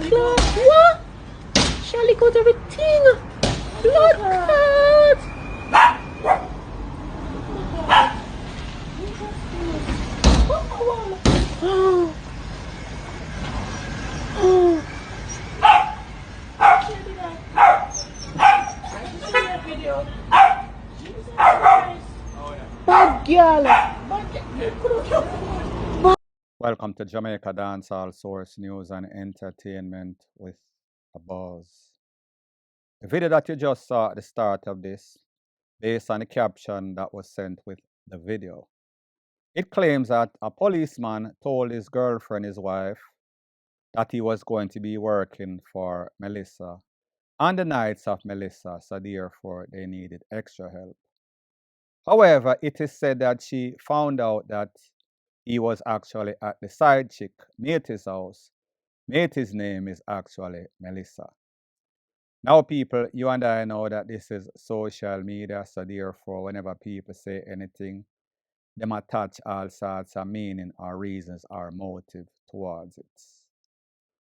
clot. What? Shall cut everything. Blood clot. Oh. Oh. Bad girl. Welcome to Jamaica Dancehall Source News and Entertainment with a Buzz. The video that you just saw at the start of this, based on the caption that was sent with the video, it claims that a policeman told his girlfriend, his wife, that he was going to be working for Melissa on the nights of Melissa, so therefore they needed extra help. However, it is said that she found out that he was actually at the side chick, Matey's house. Matey's name is actually Melissa. Now, people, you and I know that this is social media, so therefore, whenever people say anything, them attach all sorts of meaning or reasons or motive towards it.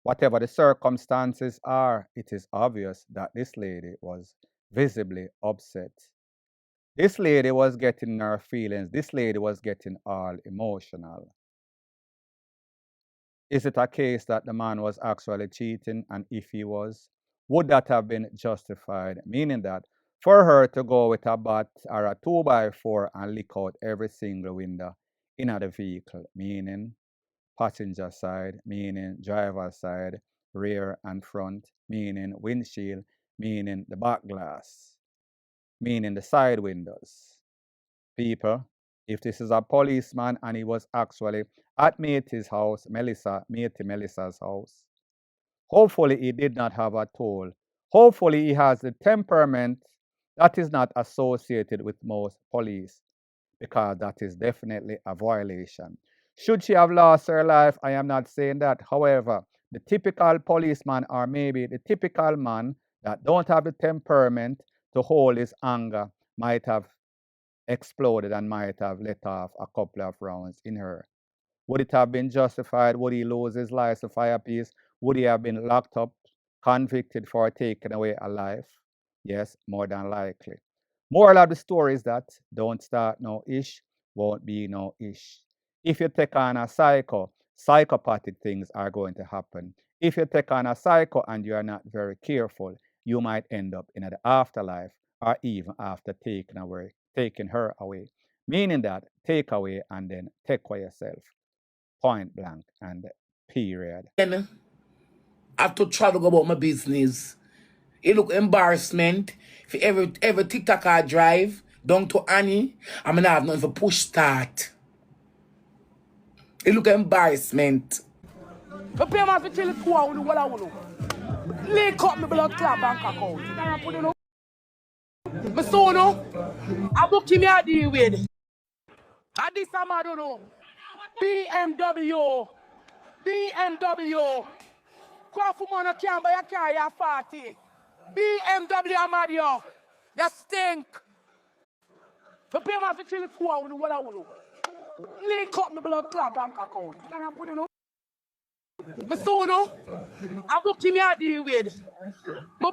Whatever the circumstances are, it is obvious that this lady was visibly upset. This lady was getting her feelings. This lady was getting all emotional. Is it a case that the man was actually cheating? And if he was, would that have been justified? Meaning that for her to go with a bat or a 2x4 and lick out every single window in the vehicle, meaning passenger side, meaning driver side, rear and front, meaning windshield, meaning the back glass, meaning the side windows. People, if this is a policeman and he was actually at Matey's house, Melissa's house, hopefully he did not have a toll. Hopefully he has the temperament that is not associated with most police, because that is definitely a violation. Should she have lost her life? I am not saying that. However, the typical policeman, or maybe the typical man that don't have the temperament to hold his anger, might have exploded and might have let off a couple of rounds in her. Would it have been justified? Would he lose his license for a piece? Would he have been locked up, convicted for taking away a life? Yes, more than likely. Moral of the story is that don't start no ish, won't be no ish. If you take on a psychopathic things are going to happen. If you take on a psycho and you are not very careful, you might end up in the afterlife or even after taking her away. Meaning that take away and then take away yourself. Point blank and period. I have to try to go about my business. It look embarrassment. If every TikTok I drive down to Annie, I'm gonna have nothing for push start. It look embarrassment. But pay my chill it what I want to. Link up my blood clot bank account. My son, I book him here deal with. And this time I don't know. BMW. Crawford man can't buy a car, you're 40. BMW Amadio. You stink. For pay my chill it what I want to. Link up my blood clot bank account. My son, I book him here deal with. I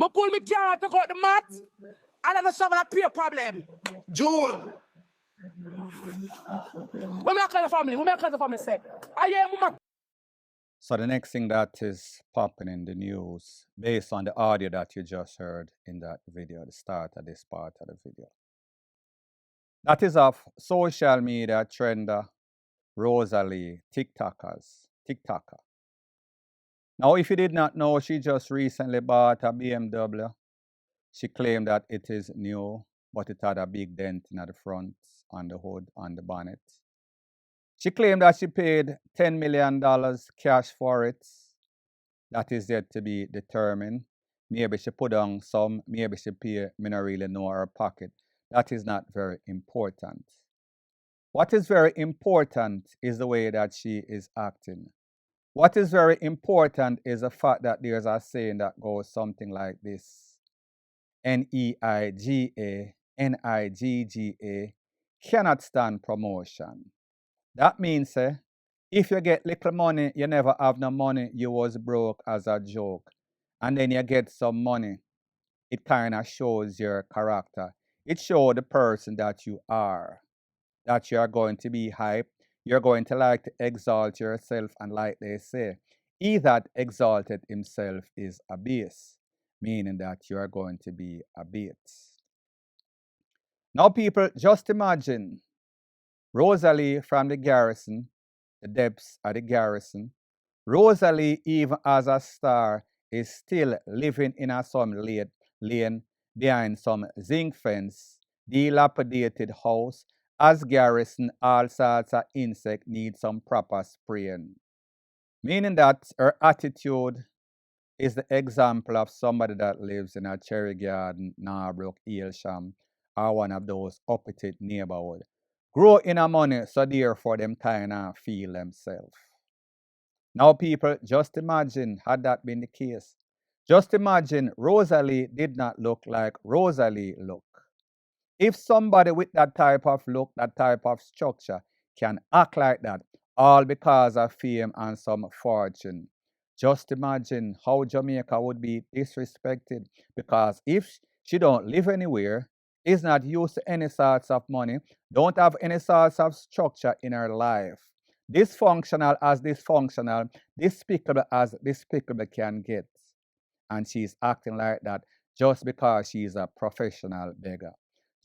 pull me car to go out the mat, and I'm not solving a peer problem. June. When I call the family, say, So the next thing that is popping in the news, based on the audio that you just heard in that video, the start of this part of the video, that is of social media trender ROSEALEE, TikToker. Now, if you did not know, she just recently bought a BMW. She claimed that it is new, but it had a big dent in the front, on the hood, on the bonnet. She claimed that she paid $10 million cash for it. That is yet to be determined. Maybe she put on some, maybe she paid, me not really know her pocket. That is not very important. What is very important is the way that she is acting. What is very important is the fact that there's a saying that goes something like this. N-E-I-G-A, N-I-G-G-A cannot stand promotion. That means If you get little money, you never have no money, you was broke as a joke. And then you get some money, it kind of shows your character. It shows the person that you are going to be hype. You're going to like to exalt yourself, and like they say, he that exalted himself is abased, meaning that you are going to be abased. Now, people, just imagine Rosalie from the garrison, the depths of the garrison. Rosalie, even as a star, is still living in a some lane behind some zinc fence, dilapidated house. As garrison, all sorts of insect need some proper spraying. Meaning that her attitude is the example of somebody that lives in a Cherry Garden, Norbrook, Eelsham, or one of those uppity neighborhood. Grow in a money, so therefore them kind of feel themselves. Now, people, just imagine had that been the case. Just imagine Rosalie did not look like Rosalie look. If somebody with that type of look, that type of structure, can act like that, all because of fame and some fortune, just imagine how Jamaica would be disrespected. Because if she don't live anywhere, is not used to any sorts of money, don't have any sorts of structure in her life, dysfunctional as dysfunctional, despicable as despicable can get, and she's acting like that just because she's a professional beggar.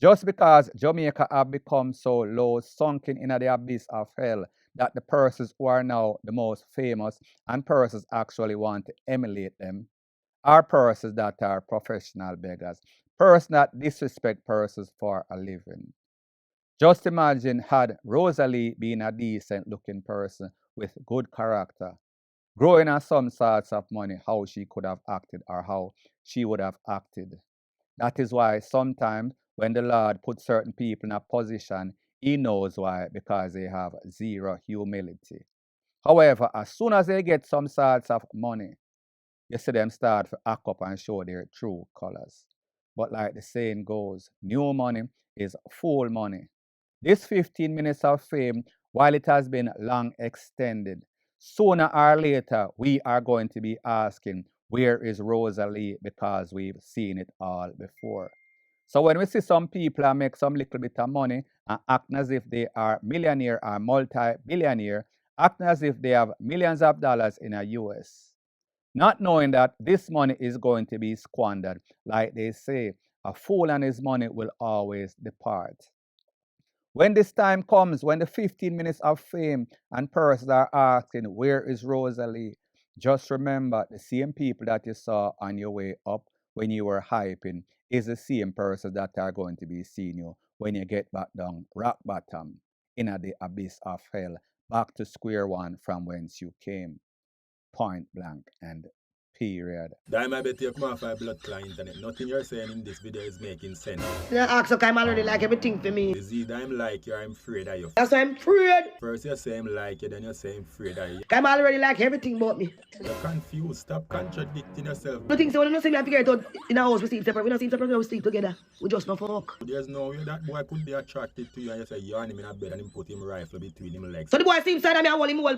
Just because Jamaica have become so low, sunken in the abyss of hell, that the persons who are now the most famous and persons actually want to emulate them are persons that are professional beggars, persons that disrespect persons for a living. Just imagine had Rosalie been a decent looking person with good character, growing on some sorts of money, how she could have acted or how she would have acted. That is why sometimes when the Lord puts certain people in a position, he knows why, because they have zero humility. However, as soon as they get some sorts of money, you see them start to act up and show their true colors. But like the saying goes, new money is fool money. This 15 minutes of fame, while it has been long extended, sooner or later we are going to be asking, where is Rosalie? Because we've seen it all before. So when we see some people and make some little bit of money and act as if they are millionaire or multi-billionaire, acting as if they have millions of dollars in a US, not knowing that this money is going to be squandered. Like they say, a fool and his money will always depart. When this time comes, when the 15 minutes of fame and persons are asking, where is Rosalie? Just remember, the same people that you saw on your way up when you were hyping is the same persons that are going to be seeing you when you get back down rock bottom in the abyss of hell, back to square one from whence you came. Point blank and period. Dime, I bet you come off my blood clot internet. Nothing you're saying in this video is making sense. Yeah, ask okay, I'm already like everything for me. You see, I'm like you, I'm afraid of you. That's why I'm afraid. First you say I'm like you, then you say I'm afraid of you. I'm already like everything about me. You're confused. Stop contradicting yourself. You think so when you see me, I figure it out in a house, we sleep separate. We don't sleep separate, we sleep together. We just no fuck. There's no way that boy could be attracted to you and you say you and him in a bed and him put him rifle between him legs. So the boy seems sad of me, I want him all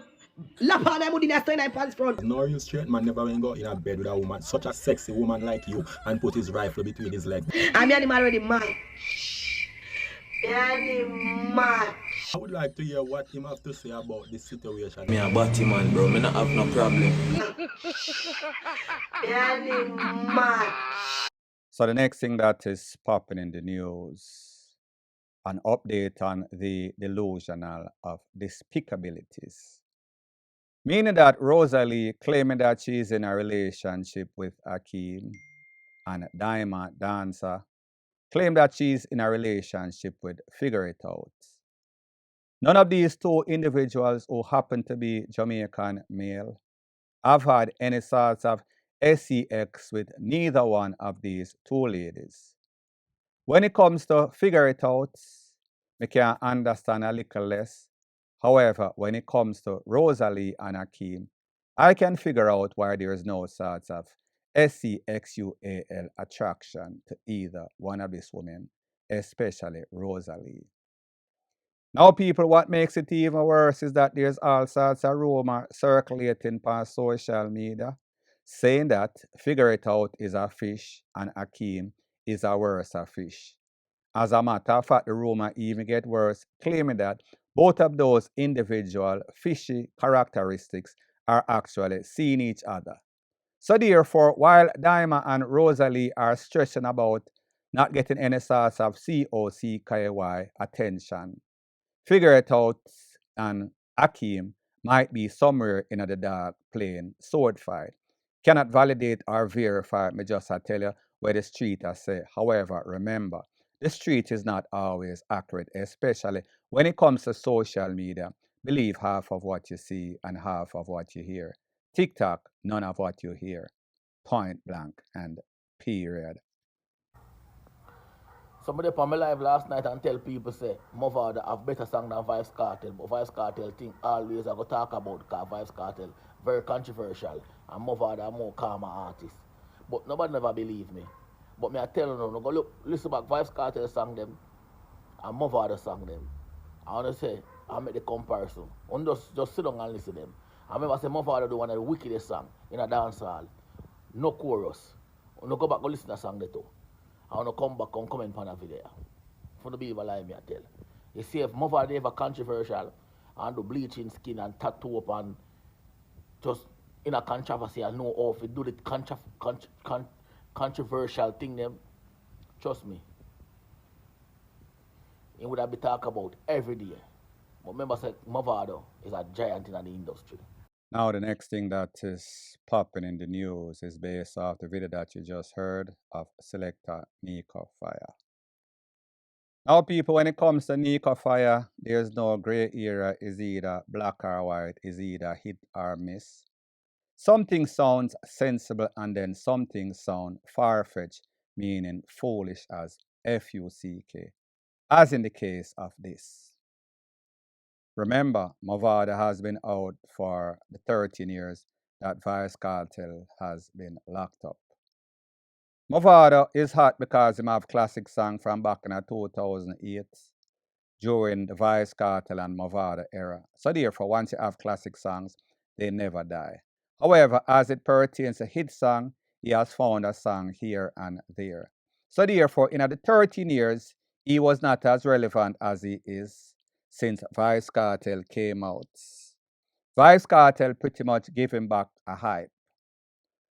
lap on him with the stay in pants front. No real straight man never went go in a bed with a woman, such a sexy woman like you, and put his rifle between his legs. I mean, him already mad. Mad. I would like to hear what him have to say about this situation. Me a batty man, bro. Me not have no problem. Mad. So the next thing that is popping in the news, an update on the delusional of despicabilities. Meaning that Rosalie claiming that she's in a relationship with Akeem, and Diamond Dancer claim that she's in a relationship with Figure It Out. None of these two individuals who happen to be Jamaican male have had any sorts of sex with neither one of these two ladies. When it comes to Figure It Out, we can understand a little less. However, when it comes to Rosalie and Akeem, I can figure out why there is no sorts of sexual attraction to either one of these women, especially Rosalie. Now, people, what makes it even worse is that there's all sorts of rumor circulating on social media saying that Figure It Out is a fish and Akeem is a worse a fish. As a matter of fact, the rumor even get worse, claiming that both of those individual fishy characteristics are actually seeing each other. So therefore, while Daima and Rosalie are stressing about not getting any sorts of COCKY attention, Figure It Out and Akeem might be somewhere in the dark playing sword fight. Cannot validate or verify, me just I tell you where the street I say. However, remember, the street is not always accurate, especially when it comes to social media. Believe half of what you see and half of what you hear. TikTok, none of what you hear. Point blank and period. Somebody on my live last night and tell people say Mother have better song than Vybz Kartel, but Vybz Kartel think always I go talk about because Vybz Kartel very controversial and Mother are more calmer artist. But nobody never believe me. But me I tell you no, go look, listen back Vybz Kartel song them and Mother song them. I wanna say I make the comparison. And just sit down and listen to them. I remember say Mother do one of the wickedest song in a dancehall. No chorus. And go back and listen to the song they too. I want to come back and comment on a video. For the people like me, I tell. You see, if Mother they ever controversial and do bleaching skin and tattoo up and just in a controversy and know how to do the controversial thing, them, trust me, it would have been talked about every day. But remember, say, Mother is a giant in the industry. Now, the next thing that is popping in the news is based off the video that you just heard of selector Nico Fire. Now, people, when it comes to Nico Fire, there's no gray area, is either black or white, is either hit or miss. Something sounds sensible and then something sounds far-fetched, meaning foolish as F-U-C-K, as in the case of this. Remember, Mavado has been out for the 13 years that Vybz Kartel has been locked up. Mavado is hot because he have classic song from back in 2008 during the Vybz Kartel and Mavado era. So therefore, once you have classic songs, they never die. However, as it pertains to hit song, he has found a song here and there. So therefore, in the 13 years, he was not as relevant as he is since Vybz Kartel came out. Vybz Kartel pretty much gave him back a hype.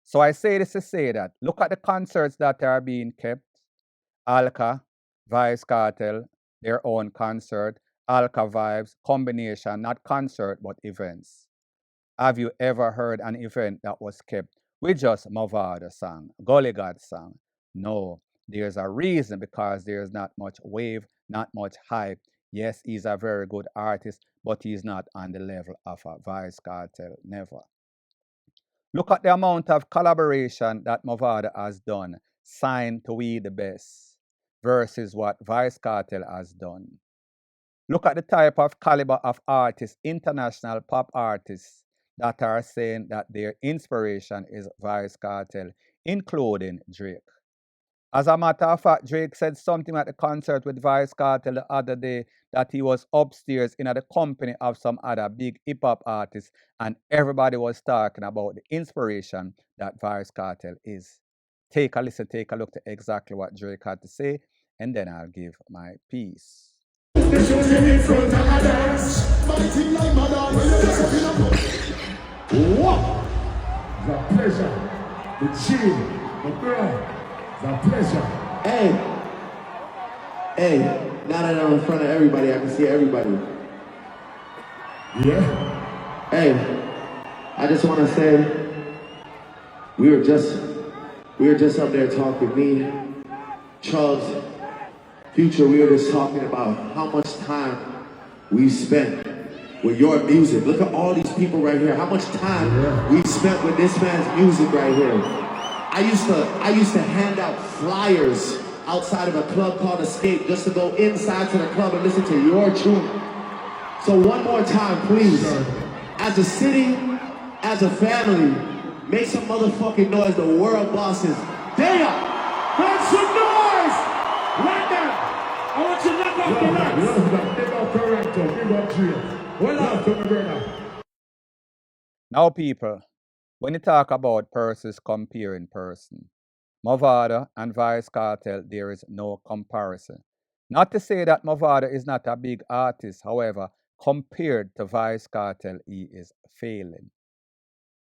So I say this to say that, look at the concerts that are being kept. Alka, Vybz Kartel, their own concert, Alka Vibes, combination, not concert, but events. Have you ever heard an event that was kept with just Mavado song, Gully God song? No, there's a reason, because there's not much wave, not much hype. Yes, he's a very good artist, but he's not on the level of a Vybz Kartel, never. Look at the amount of collaboration that Mavado has done, signed to We The Best, versus what Vybz Kartel has done. Look at the type of caliber of artists, international pop artists, that are saying that their inspiration is Vybz Kartel, including Drake. As a matter of fact, Drake said something at the concert with Vybz Kartel the other day that he was upstairs in the company of some other big hip-hop artists, and everybody was talking about the inspiration that Vybz Kartel is. Take a listen, take a look to exactly what Drake had to say, and then I'll give my piece. What? The pleasure, the chill, the girl. It's a pleasure. Hey, now that I'm in front of everybody, I can see everybody. Yeah. Hey, I just want to say, we were just up there talking, me, Charles, Future, we were just talking about how much time we spent with your music. Look at all these people right here. How much time we spent with this man's music right here. I used to hand out flyers outside of a club called Escape just to go inside to the club and listen to your tune. So one more time, please. As a city, as a family, make some motherfucking noise. The world bosses. Damn! Make some noise! Right now! I want you to knock off the lights. Knock off the lights. straight. Well, last to my brother. Now, people, when you talk about persons comparing person, Movado and Vice Cartel, there is no comparison. Not to say that Movado is not a big artist, however, compared to Vice Cartel, he is failing.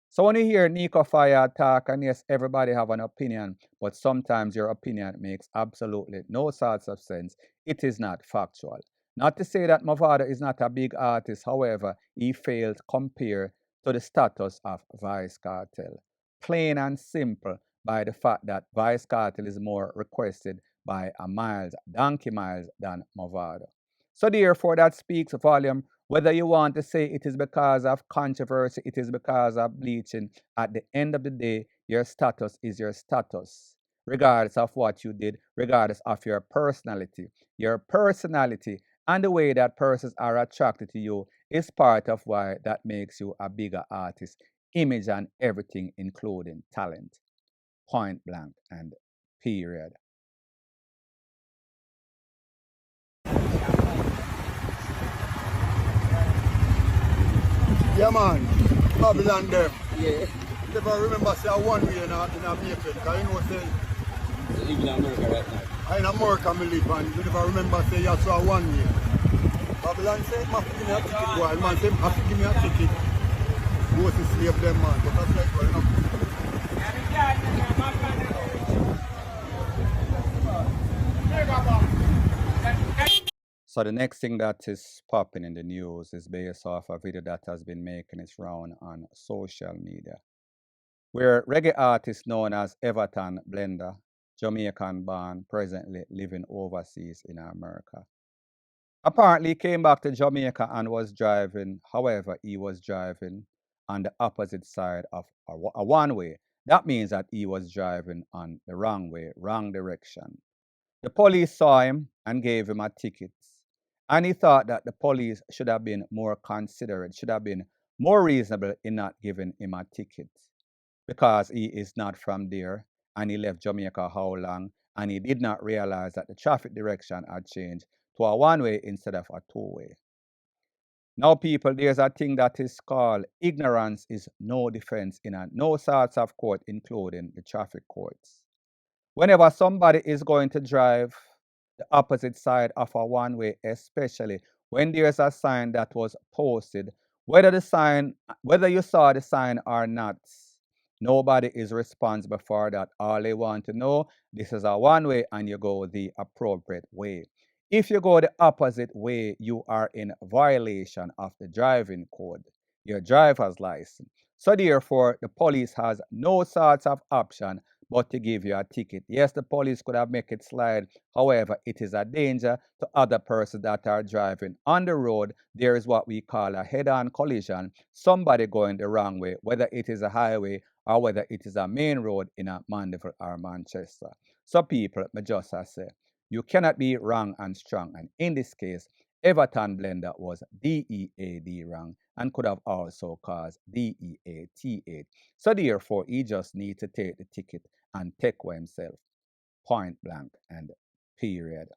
So when you hear Nico Fire talk, and yes, everybody have an opinion, but sometimes your opinion makes absolutely no sorts of sense. It is not factual. Not to say that Movado is not a big artist, however, he failed compared to the status of Vice Cartel. Plain and simple by the fact that Vice Cartel is more requested by a miles, donkey miles than Movado. So therefore, that speaks volume. Whether you want to say it is because of controversy, it is because of bleaching, at the end of the day, your status is your status, regardless of what you did, regardless of your personality. Your personality and the way that persons are attracted to you is part of why that makes you a bigger artist. Image and everything, including talent. Point blank and period. Yeah, man. Babylon them. Yeah. Never remember say one way in America. Because you know say You live in America right now. I in America me live and you never remember say you saw one way. Babylon say must give me a ticket, boy. Man say must give me a ticket. Go to slave them, man. But that's like well enough. So the next thing that is popping in the news is based off a video that has been making its round on social media, where reggae artist known as Everton Blender, Jamaican born, presently living overseas in America. Apparently, he came back to Jamaica and was driving. However, he was driving on the opposite side of a one-way. That means that he was driving on the wrong way, wrong direction. The police saw him and gave him a ticket. And he thought that the police should have been more considerate, should have been more reasonable in not giving him a ticket, because he is not from there and he left Jamaica how long, and he did not realize that the traffic direction had changed to a one-way instead of a two-way. Now, people, there's a thing that is called ignorance is no defense in no sorts of court, including the traffic courts. Whenever somebody is going to drive the opposite side of a one-way, especially when there's a sign that was posted, whether you saw the sign or not, nobody is responsible for that. All they want to know, this is a one-way and you go the appropriate way. If you go the opposite way, you are in violation of the driving code, your driver's license. So therefore, the police has no sorts of option but to give you a ticket. Yes, the police could have made it slide. However, it is a danger to other persons that are driving on the road. There is what we call a head-on collision. Somebody going the wrong way, whether it is a highway or whether it is a main road in a Mandeville or Manchester. So people, me just say, you cannot be wrong and strong. And in this case, Everton Blender was DEAD wrong and could have also caused DEAT8. So therefore, he just needs to take the ticket and take for himself. Point blank and period.